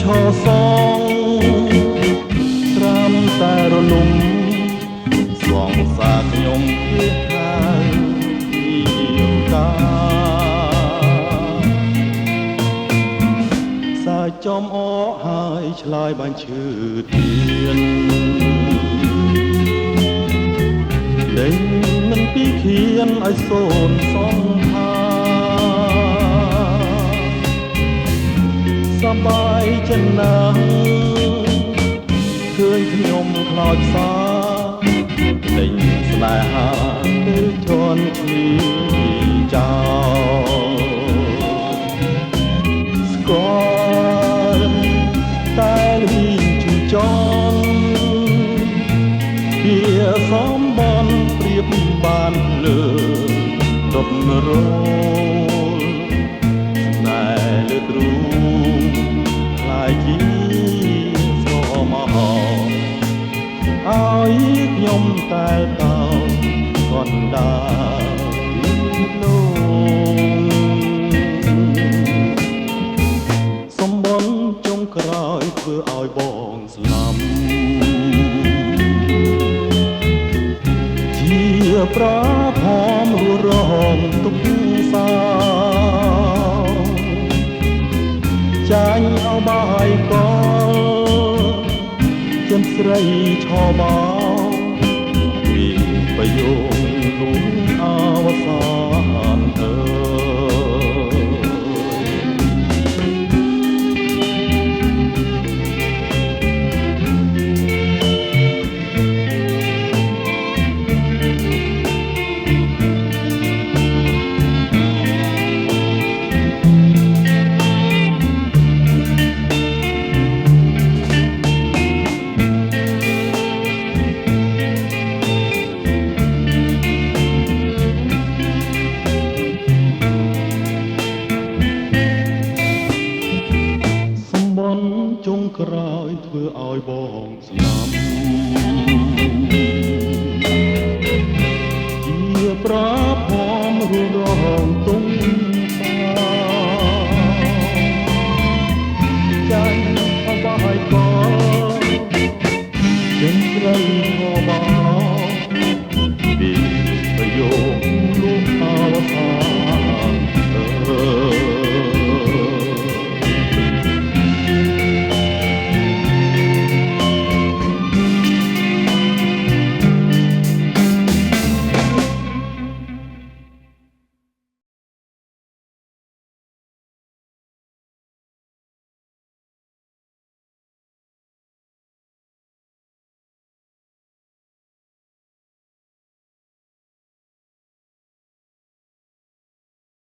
ឈរសងត្រាំតែរលំសងសាខ្ញុំភៀសខាងពីកាសាយចំអកហើយឆ្លើយបានឈឺទៀនដេញមិនពីខៀនឲ្យសូនសំថាសប្បាយចិនណាស់ឃើញខ្ញុំខ្លោចសាដេញស្នេហាពេលជន់ឈីចោស្គាល់តែលីងជូចន់ពីសំបនព្រៀបបានលើដុតរោលស្នេហ៍លើទ្រូងខ្លាយជាស្រមោឲ្យខ្ញុំតែតោកណ្ដាលលោកសំបនចុងក្រោយធ្វើឲ្យបងស្លាប់ជាប្រាភមរងទុកសាចាញ់អោបាយកលចិនស្រីឆោបោពីប្រយោគលួងអវសានអើចុងក្រោយធ្វើឲ្យបងស្លាប់ជាប្រាភមរួនរងទុំ